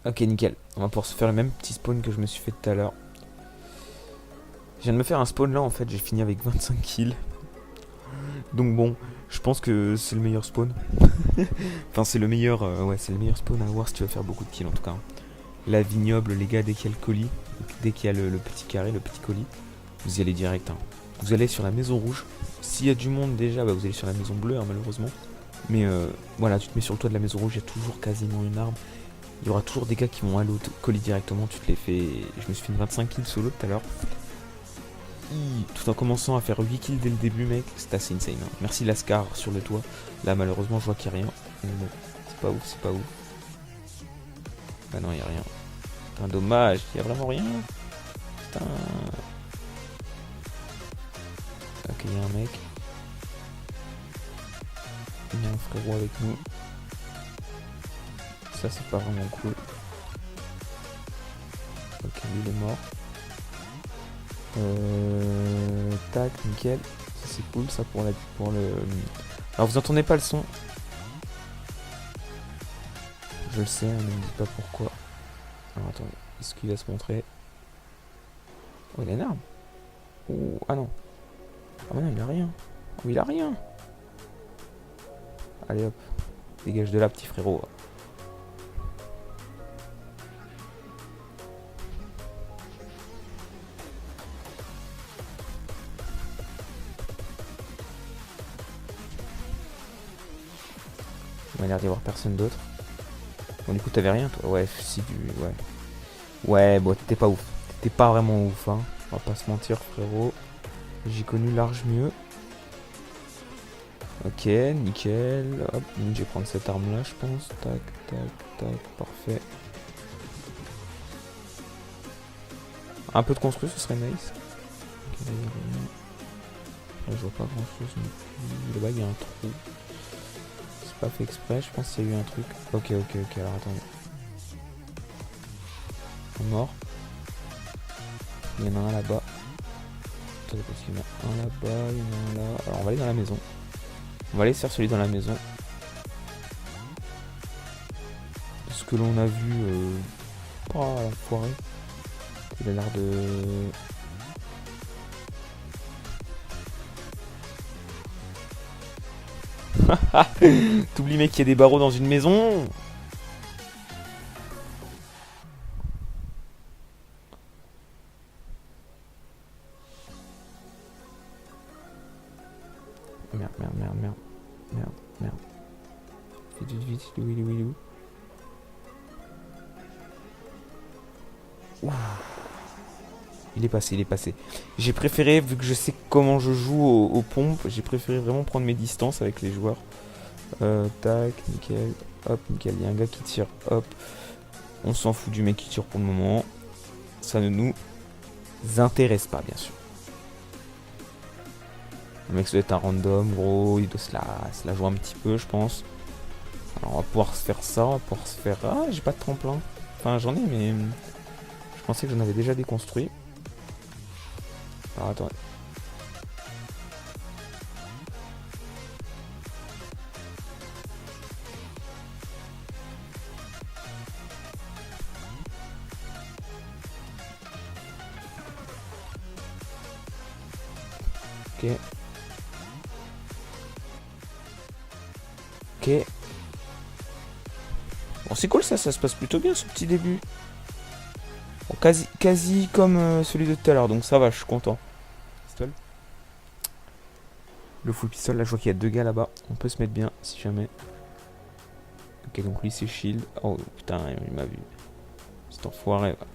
Ok, nickel. On va pouvoir se faire le même petit spawn que je me suis fait tout à l'heure. Je viens de me faire un spawn là, en fait, j'ai fini avec 25 kills. Donc bon, je pense que c'est le meilleur spawn. Enfin, c'est le meilleur, ouais, c'est le meilleur spawn à avoir si tu veux faire beaucoup de kills en tout cas. La vignoble, les gars, dès qu'il y a le colis, dès qu'il y a le petit carré, le petit colis, vous y allez direct. Hein. Vous allez sur la maison rouge. S'il y a du monde déjà, bah, vous allez sur la maison bleue, hein, malheureusement. Mais voilà, tu te mets sur le toit de la maison rouge, il y a toujours quasiment une arme. Il y aura toujours des gars qui vont aller au colis directement, tu te les fais. Je me suis fait une 25 kills solo tout à l'heure. Tout en commençant à faire 8 kills dès le début, mec, c'est assez insane. Hein. Merci Lascar sur le toit. Là, malheureusement, je vois qu'il n'y a rien. Mais bon, c'est pas ouf, c'est pas ouf. Bah non, il n'y a rien. Putain, dommage, il n'y a vraiment rien. Putain. Ok, il y a un mec. Il y a un frérot avec nous. Ça, c'est pas vraiment cool. Ok, lui, il est mort. Tac, nickel. Ça, c'est cool, ça, pour le... Alors, vous entendez pas le son. Je le sais, ne me dites pas pourquoi. Alors, attendez. Est-ce qu'il va se montrer? Oh, il a une arme. Oh, ah non. Ah non, il a rien. Oh, il a rien. Allez, hop. Dégage de là, petit frérot. Il m'a l'air d'y avoir personne d'autre. Bon, du coup, t'avais rien, toi? Ouais, si, ouais. Ouais, bon, t'étais pas ouf. T'étais pas vraiment ouf, hein. On va pas se mentir, frérot. J'ai connu large mieux. Ok, nickel. Hop, je vais prendre cette arme-là, je pense. Tac, tac, tac, parfait. Un peu de construit, ce serait nice. Ok, là, je vois pas grand-chose non plus. Là-bas, il y a un trou. C'est pas fait exprès, je pense qu'il y a eu un truc. Ok, ok, ok, alors attendez. Un mort. Il y en a un là-bas. Attendez, parce qu'il y en a un là-bas, il y en a un là. Alors, on va aller dans la maison. On va aller faire celui dans la maison. De ce que l'on a vu... Oh, l'enfoiré. Il a l'air de... T'oublies mec qu'il y a des barreaux dans une maison. Merde, merde, merde, merde. Merde, merde. Vite, vite, vite. Il est où, il est où? Ouh. Il est passé, il est passé. J'ai préféré, vu que je sais comment je joue aux pompes, j'ai préféré vraiment prendre mes distances avec les joueurs. Tac, nickel. Hop, nickel. Il y a un gars qui tire. Hop. On s'en fout du mec qui tire pour le moment. Ça ne nous intéresse pas, bien sûr. Le mec, ça doit être un random, gros. Il doit se la jouer un petit peu, je pense. Alors, on va pouvoir se faire ça. On va pouvoir se faire... Ah, j'ai pas de tremplin. Enfin, j'en ai, mais... Je pensais que j'en avais déjà déconstruit. Alors, attendez. Ok. Ok. Bon, c'est cool ça se passe plutôt bien ce petit début. Bon, quasi comme celui de tout à l'heure, donc ça va, je suis content. Pistol. Le full pistol, là je vois qu'il y a deux gars là-bas. On peut se mettre bien si jamais. Ok, donc lui c'est shield. Oh putain, il m'a vu. C'est enfoiré. Va.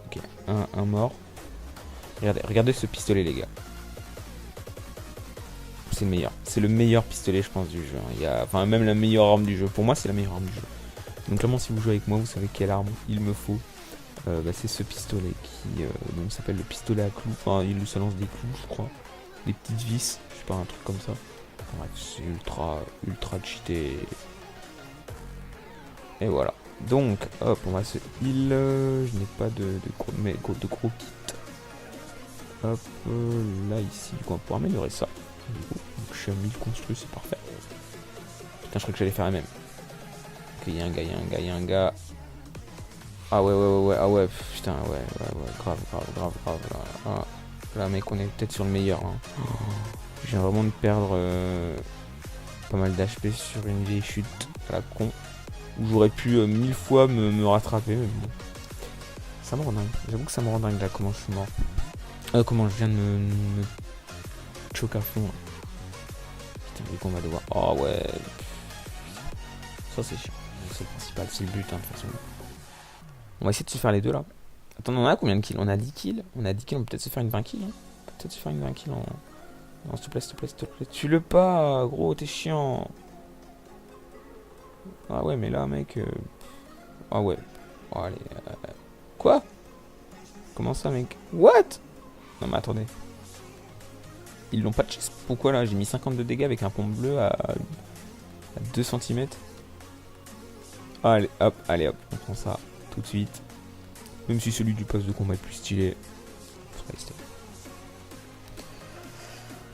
Ok, un mort. Regardez ce pistolet, les gars. C'est le meilleur. C'est le meilleur pistolet, je pense, du jeu. Il y a... Enfin, même la meilleure arme du jeu. Pour moi, c'est la meilleure arme du jeu. Donc, clairement, si vous jouez avec moi, vous savez quelle arme il me faut. Bah, c'est ce pistolet qui donc s'appelle le pistolet à clous. Enfin, il se lance des clous, je crois. Des petites vis. Je sais pas, un truc comme ça. Bref, c'est ultra cheaté. Et voilà. Donc, hop, on va se heal. Je n'ai pas de gros kit. Hop, là, ici, on va pouvoir améliorer ça. Donc, je suis à 1000 construits, c'est parfait. Putain, je crois que j'allais faire la même. Ok, y'a un gars, y'a un gars, y'a un gars. Ah ouais, ah ouais, putain, ouais, grave, là. Ah, là, mec, on est peut-être sur le meilleur. Hein. Je viens vraiment de perdre pas mal d'HP sur une vieille chute à la con. Où j'aurais pu 1000 fois me rattraper, mais bon. Ça me rend dingue. J'avoue que ça me rend dingue là, comment je suis mort. Comment je viens de me choquer à fond. Là. Putain, vu qu'on va devoir. Oh ouais. Ça c'est chiant. C'est le principal, c'est le but, hein, de toute façon. On va essayer de se faire les deux là. Attends, on a combien de kills? On a 10 kills. On a 10 kills, on peut peut-être se faire une 20 kills. Hein. On peut peut-être se faire une 20 kills en. Non, s'il te plaît. Tue-le pas, gros, t'es chiant. Ah ouais, mais là, mec. Ah ouais. Oh, allez. Quoi? Comment ça, mec? What? Non, mais attendez. Ils l'ont pas de chest. Pourquoi là? J'ai mis 50 de dégâts avec un pompe bleu à 2 cm. Allez, hop, on prend ça tout de suite. Même si celui du poste de combat est plus stylé.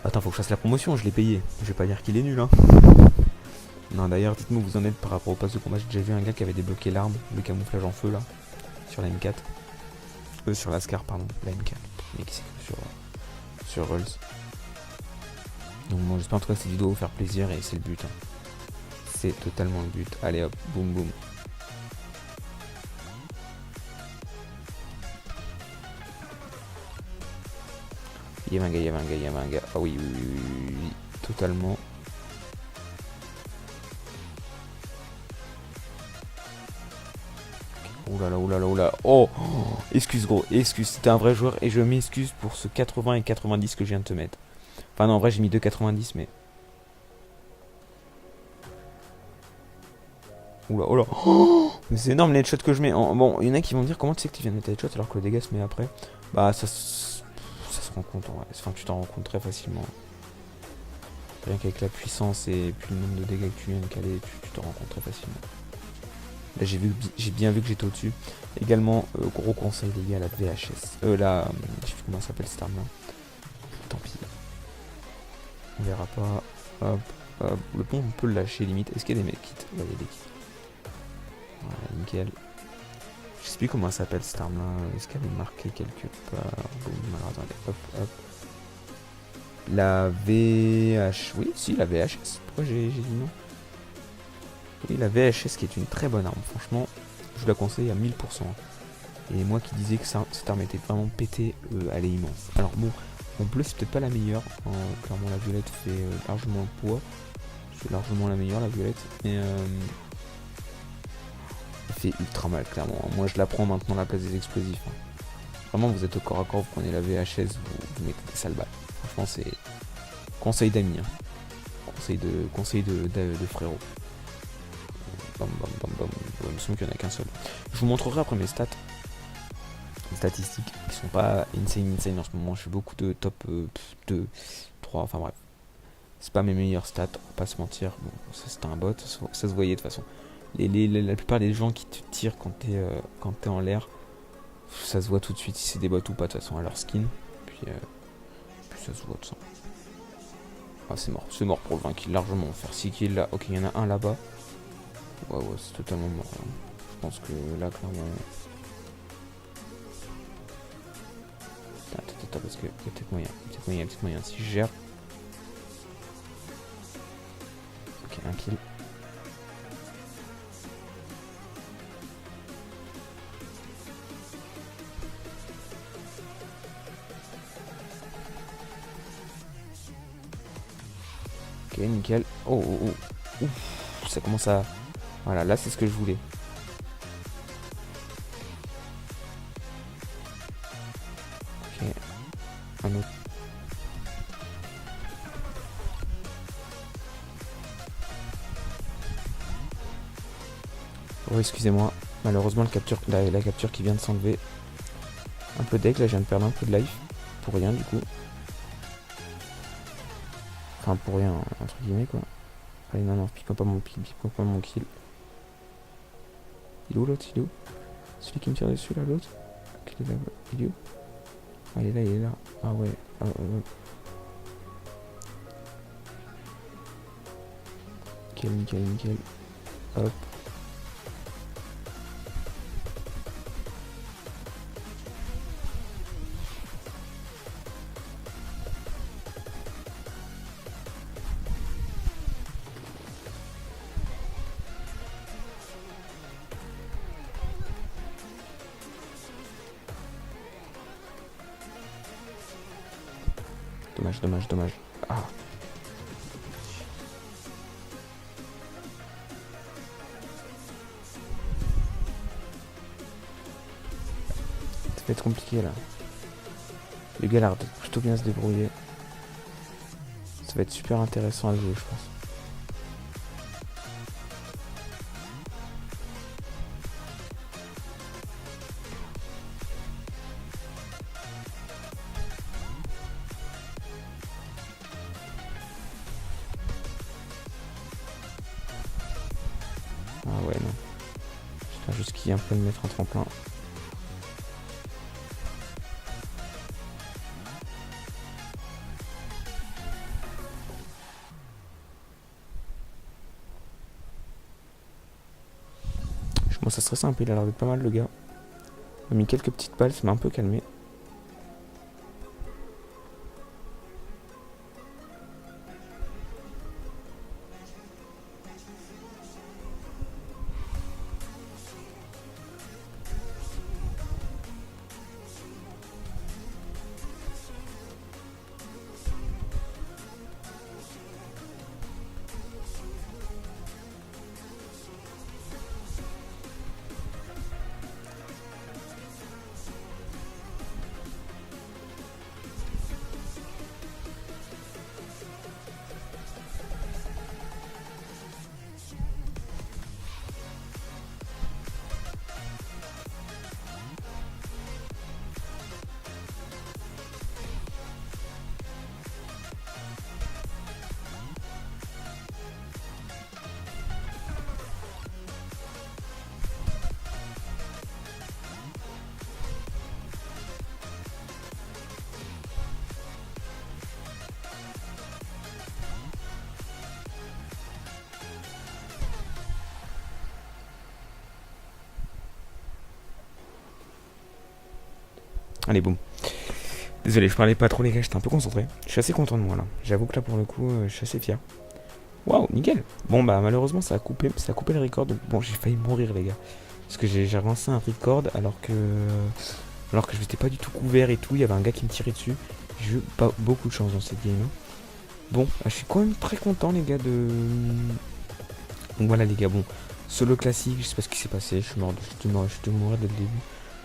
Attends, faut que je fasse la promotion, je l'ai payé. Je vais pas dire qu'il est nul, hein. Non, d'ailleurs, dites-moi où vous en êtes par rapport au poste de combat. J'ai déjà vu un gars qui avait débloqué l'arme, le camouflage en feu là, sur la M4. Sur la Scar, pardon, la M4. Mais qui c'est sur Rolls. Donc bon, j'espère en tout cas que cette vidéo va vous faire plaisir et c'est le but. Hein. C'est totalement le but. Allez hop, boum boum. Il y avait un gars. Ah oui, totalement. Oula. Oh, excuse gros, excuse. C'était un vrai joueur et je m'excuse pour ce 80 et 90 que je viens de te mettre. Enfin non, en vrai j'ai mis 2,90 mais... Oula. Oh, mais c'est énorme les headshots que je mets. Bon, il y en a qui vont me dire comment tu sais que tu viens de mettre headshot alors que le dégât se met après. Bah ça se rend compte en vrai. Enfin tu t'en rends compte très facilement. Rien qu'avec la puissance et puis le nombre de dégâts que tu viens de caler, tu t'en rends compte très facilement. Là j'ai bien vu que j'étais au-dessus. Également, gros conseil les gars, la VHS. Je sais plus comment ça s'appelle cette arme là. Tant pis. On verra pas. Hop. Le pont on peut le lâcher limite. Est-ce qu'il y a des medkits? Ouais, il y a des kits. Voilà, nickel. Je sais plus comment ça s'appelle cette arme là. Est-ce qu'elle est marquée quelque part? Bon, alors attendez. Hop. La VH. Oui, si, la VHS. Pourquoi j'ai dit non? Oui, la VHS qui est une très bonne arme. Franchement, je vous la conseille à 1000%. Et moi qui disais que cette arme était vraiment pétée, elle est immense. Alors bon, en bleu c'est peut-être pas la meilleure. Clairement la violette fait largement le poids. C'est largement la meilleure la violette. Mais elle fait ultra mal clairement. Moi je la prends maintenant à la place des explosifs. Hein. Vraiment vous êtes au corps à corps, vous prenez la VHS, vous mettez des sales balles. Franchement c'est conseil d'amis. Hein. Conseil de frérot. Bam. Il me semble qu'il n'y en a qu'un seul. Je vous montrerai après mes stats. Les statistiques qui sont pas insane en ce moment. Je fais beaucoup de top 2, 3, enfin bref. C'est pas mes meilleures stats, on va pas se mentir. Bon, ça c'était un bot, ça se voyait de toute façon. La plupart des gens qui te tirent quand t'es en l'air, ça se voit tout de suite si c'est des bots ou pas de toute façon à leur skin. Puis ça se voit de ça. Ah c'est mort pour le 20 kills largement. On va faire 6 kills là. Ok, il y en a un là-bas. Ouais, c'est totalement mort. Hein. Je pense que là, clairement... Attends, parce que y a peut-être moyen. Si je gère... Ok, un kill. Ok, nickel. Oh. Ouf, ça commence à... Voilà, là c'est ce que je voulais. Ok. Un autre. Oh, excusez-moi. Malheureusement, la capture qui vient de s'enlever. Un peu deck, là, je viens de perdre un peu de life. Pour rien, du coup. Enfin, pour rien, entre guillemets, quoi. Allez, non, pique pas mon kill. Il est où l'autre? Il est où? Celui qui me tire dessus, là, l'autre? Il est où? Ah, il est là. Ah ouais. Nickel, nickel, nickel. Hop. Dommage, dommage, dommage. Ah. Ça va être compliqué là. Le gars a l'air de plutôt bien se débrouiller. Ça va être super intéressant à jouer, je pense. Ah ouais, non. J'espère juste qu'il y a un peu de mettre un tremplin. Bon, ça stresse un peu, il a l'air d'être pas mal le gars. Il a mis quelques petites balles, ça m'a un peu calmé. Allez, boum. Désolé, je parlais pas trop, les gars, j'étais un peu concentré. Je suis assez content de moi là. J'avoue que là, pour le coup, je suis assez fier. Waouh, nickel. Bon, bah, malheureusement, ça a coupé le record. Donc, bon, j'ai failli mourir, les gars. Parce que j'ai avancé un record alors que je n'étais pas du tout couvert et tout. Il y avait un gars qui me tirait dessus. J'ai eu pas beaucoup de chance dans cette game. Bon, je suis quand même très content, les gars, de. Donc voilà, les gars, bon. Solo classique, je sais pas ce qui s'est passé. Je suis mort dès le début.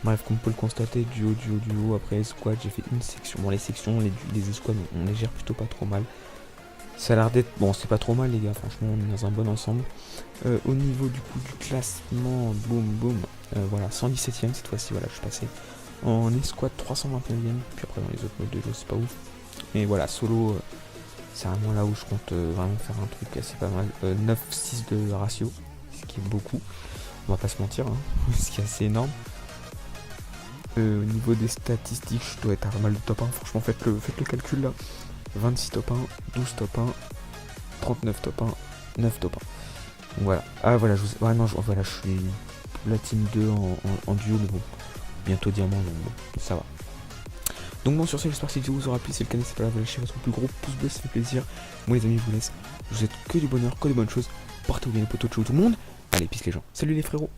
Bref, comme vous pouvez le constater, duo, après squad, j'ai fait une section. Bon, les sections, les squads, on les gère plutôt pas trop mal. Ça a l'air d'être... Bon, c'est pas trop mal, les gars, franchement, on est dans un bon ensemble. Au niveau du coup du classement, boum, boum, voilà, 117ème cette fois-ci, voilà, je suis passé en escouade 321ème, puis après dans les autres modes de jeu, c'est pas ouf. Mais voilà, solo, c'est vraiment là où je compte vraiment faire un truc assez pas mal. 9-6 de ratio, ce qui est beaucoup, on va pas se mentir, hein, ce qui est assez énorme. Au niveau des statistiques, je dois être à pas mal de top 1. Franchement, faites le calcul là. 26 top 1, 12 top 1, 39 top 1, 9 top 1. Donc voilà. Ah voilà, voilà, je suis la team 2 en duo, mais bon, bientôt diamant, donc bon, ça va. Donc bon, sur ce, j'espère que cette vidéo vous aura plu. Si c'est le cas, n'hésitez pas à lâcher votre plus gros pouce bleu, ça fait plaisir. Moi les amis, je vous laisse. Je vous souhaite que du bonheur, que des bonnes choses. Portez-vous bien les potos, ciao tout le monde. Allez, peace les gens. Salut les frérots.